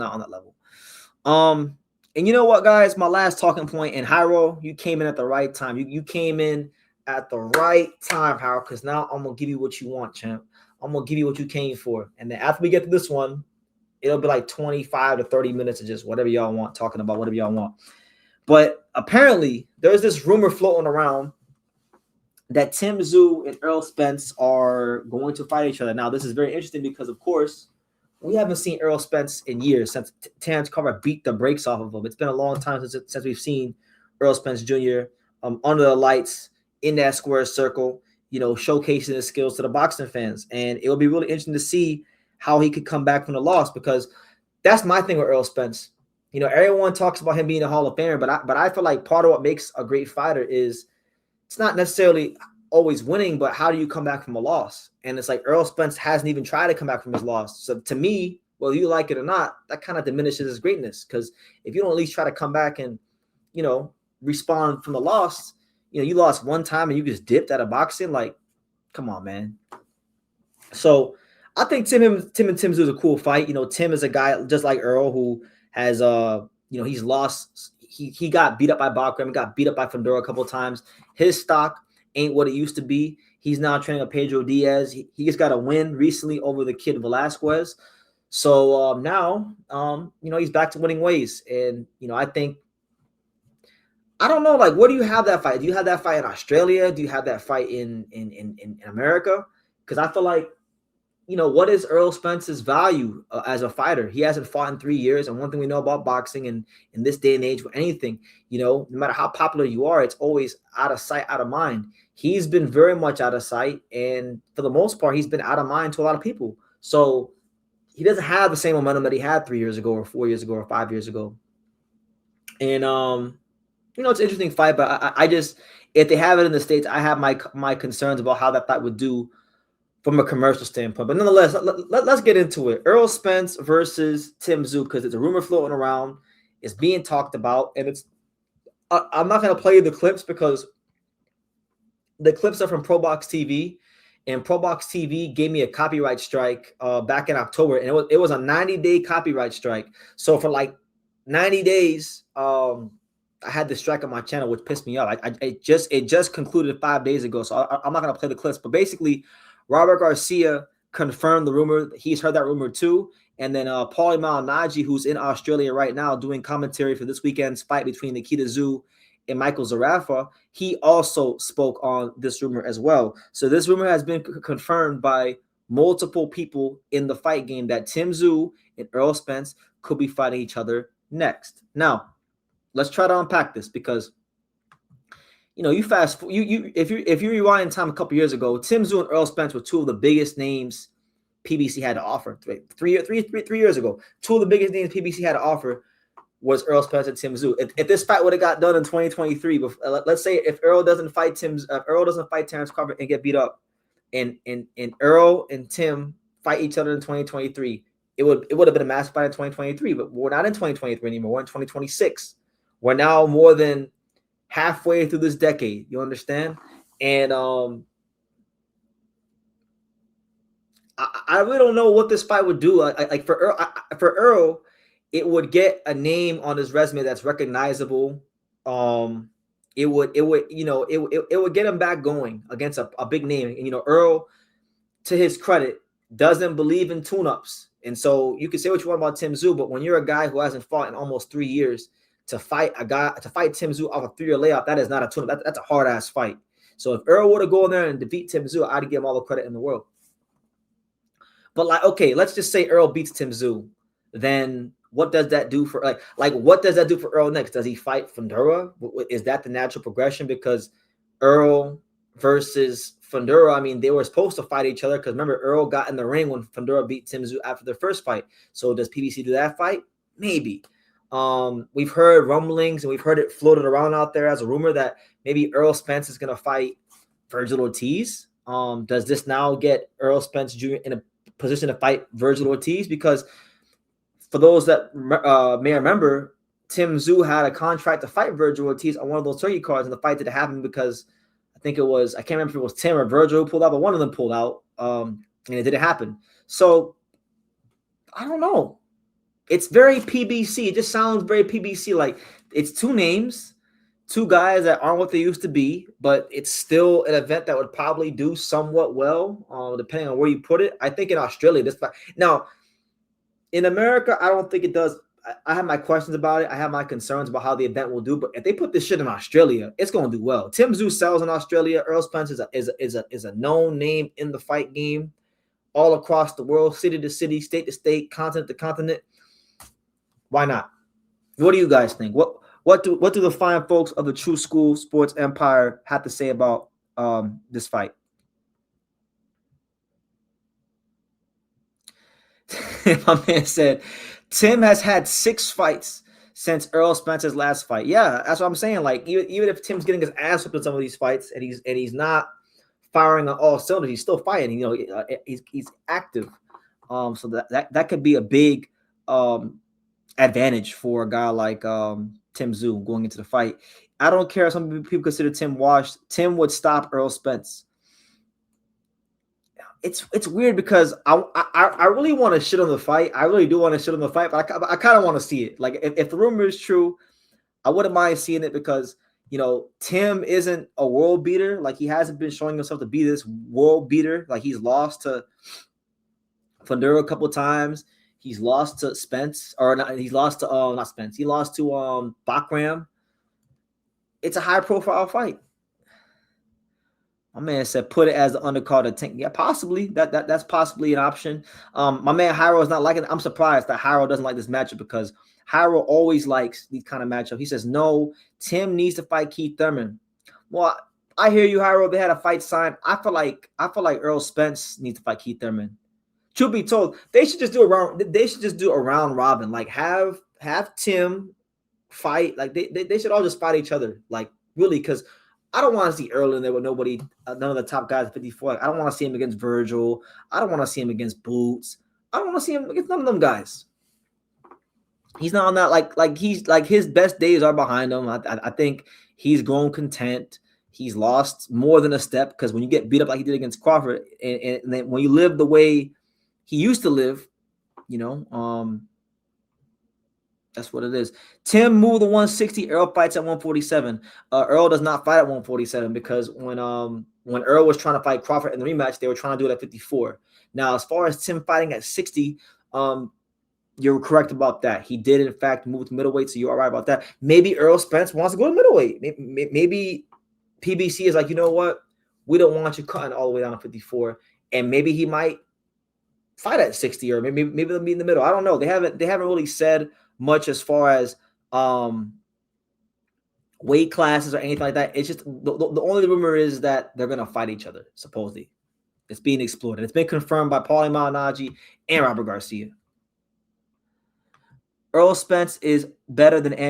not on that level. And you know what, guys? My last talking point, and Hyro, you came in at the right time. You came in at the right time, Hyro, because now I'm gonna give you what you want, champ. I'm gonna give you what you came for. And then after we get to this one, it'll be like 25 to 30 minutes of just whatever y'all want, talking about whatever y'all want. But apparently, there's this rumor floating around that Tszyu and Errol Spence are going to fight each other. Now, this is very interesting because, of course, we haven't seen Errol Spence in years since Terrence Crawford beat the brakes off of him. It's been a long time since we've seen Errol Spence Jr. Under the lights in that square circle, showcasing his skills to the boxing fans. And it will be really interesting to see how he could come back from the loss, because that's my thing with Errol Spence. Everyone talks about him being a Hall of Famer, but I feel like part of what makes a great fighter is it's not necessarily always winning, but how do you come back from a loss? And it's like Errol Spence hasn't even tried to come back from his loss. So to me, whether you like it or not, that kind of diminishes his greatness, because if you don't at least try to come back and, respond from the loss, you lost one time and you just dipped out of boxing. Like, come on, man. So I think Tim and Tszyu is a cool fight. Tim is a guy just like Errol who has, he's lost. He got beat up by Bakram, got beat up by Fundora a couple of times. His stock ain't what it used to be. He's now training with Pedro Diaz. He just got a win recently over the kid Velasquez. So now, he's back to winning ways. And, I think, I don't know, like, where do you have that fight? Do you have that fight in Australia? Do you have that fight in America? Because I feel like, what is Errol Spence's value as a fighter? He hasn't fought in 3 years. And one thing we know about boxing and in this day and age with anything, no matter how popular you are, it's always out of sight, out of mind. He's been very much out of sight. And for the most part, he's been out of mind to a lot of people. So he doesn't have the same momentum that he had 3 years ago or 4 years ago or 5 years ago. And, it's an interesting fight, but I just, if they have it in the States, I have my concerns about how that fight would do from a commercial standpoint. But nonetheless, let's get into it. Errol Spence versus Tszyu, because it's a rumor floating around. It's being talked about. And I'm not going to play the clips because the clips are from ProBox TV. And ProBox TV gave me a copyright strike back in October. And it was a 90-day copyright strike. So for like 90 days, I had this strike on my channel, which pissed me off. It just concluded 5 days ago. So I'm not going to play the clips. But basically, Robert Garcia confirmed the rumor. He's heard that rumor too. And then Paulie Malignaggi, who's in Australia right now doing commentary for this weekend's fight between Nikita Tszyu and Michael Zarafa, he also spoke on this rumor as well. So this rumor has been confirmed by multiple people in the fight game that Tszyu and Errol Spence could be fighting each other next. Now, let's try to unpack this, because if you rewind time a couple years ago, Tszyu and Errol Spence were two of the biggest names PBC had to offer. Three years ago, two of the biggest names PBC had to offer was Errol Spence and Tszyu. If this fight would have got done in 2023, let's say if Errol doesn't fight Terrence Crawford and get beat up, and Errol and Tim fight each other in 2023, it would have been a massive fight in 2023. But we're not in 2023 anymore. We're in 2026. We're now more than halfway through this decade. You understand? And I really don't know what this fight would do. Like for Errol, it would get a name on his resume that's recognizable. It would get him back going against a big name. And Errol, to his credit, doesn't believe in tune-ups. And so you can say what you want about Tszyu, but when you're a guy who hasn't fought in almost 3 years, to fight Tszyu off a 3-year layoff, that is not a tune-up. That's a hard-ass fight. So if Errol were to go in there and defeat Tszyu, I'd give him all the credit in the world. But okay, let's just say Errol beats Tszyu. Then what does that do for what does that do for Errol next? Does he fight Fundora? Is that the natural progression? Because Errol versus Fundora, I mean, they were supposed to fight each other, because remember, Errol got in the ring when Fundora beat Tszyu after their first fight. So does PBC do that fight? Maybe. We've heard rumblings and we've heard it floated around out there as a rumor that maybe Errol Spence is going to fight Virgil Ortiz. Does this now get Errol Spence Jr. in a position to fight Virgil Ortiz? Because for those that may remember, Tszyu had a contract to fight Virgil Ortiz on one of those turkey cards, and the fight didn't happen because I can't remember if it was Tim or Virgil who pulled out, but one of them pulled out, and it didn't happen. So I don't know. It's very PBC. It just sounds very PBC. Like it's two names, two guys that aren't what they used to be, but it's still an event that would probably do somewhat well, depending on where you put it. I think in Australia, this now in America, I don't think it does. I have my questions about it. I have my concerns about how the event will do. But if they put this shit in Australia, it's going to do well. Tszyu sells in Australia. Errol Spence is a known name in the fight game all across the world, city to city, state to state, continent to continent. Why not? What do you guys think? What do the fine folks of the Tszyu School Sports Empire have to say about this fight? My man said Tim has had 6 fights since Errol Spence's last fight. Yeah, that's what I'm saying. Like even if Tim's getting his ass whipped in some of these fights and he's not firing on all cylinders, he's still fighting. You know, he's active. So that could be a big advantage for a guy like Tszyu going into the fight. I don't care if some people consider Tim washed. Tim would stop Errol Spence. It's weird because I really want to shit on the fight. I really do want to shit on the fight, but I kind of want to see it. Like if the rumor is true, I wouldn't mind seeing it because you know Tim isn't a world beater. Like he hasn't been showing himself to be this world beater. Like he's lost to Fondura a couple of times. He's lost to Spence, or not, he's lost to not Spence. He lost to Bakram. It's a high profile fight. My man said put it as the undercard of Tank. Yeah, possibly. That's possibly an option. My man Hyro is not liking it. I'm surprised that Hyro doesn't like this matchup because Hyro always likes these kind of matchups. He says, no, Tim needs to fight Keith Thurman. Well, I hear you, Hyro. They had a fight signed. I feel like Errol Spence needs to fight Keith Thurman. Truth be told, they should just do a round robin. Like have Tim fight. Like they should all just fight each other. Like really, because I don't want to see Errol in there with nobody, none of the top guys at 54. Like, I don't want to see him against Virgil. I don't want to see him against Boots. I don't want to see him against none of them guys. He's not on that. Like he's like his best days are behind him. I think he's grown content. He's lost more than a step because when you get beat up like he did against Crawford, and then when you live the way he used to live, you know, that's what it is. Tim moved to 160. Errol fights at 147. Errol does not fight at 147 because when Errol was trying to fight Crawford in the rematch, they were trying to do it at 54. Now, as far as Tim fighting at 60, you're correct about that. He did, in fact, move to middleweight, so you are right about that. Maybe Errol Spence wants to go to middleweight. Maybe PBC is like, you know what? We don't want you cutting all the way down to 54. And maybe he might fight at 60, or maybe they'll be in the middle. I don't know. They haven't really said much as far as weight classes or anything like that. It's just the only rumor is that they're gonna fight each other. Supposedly, it's being explored. It's been confirmed by Paulie Malignaggi and Robert Garcia. Errol Spence is better than Andrew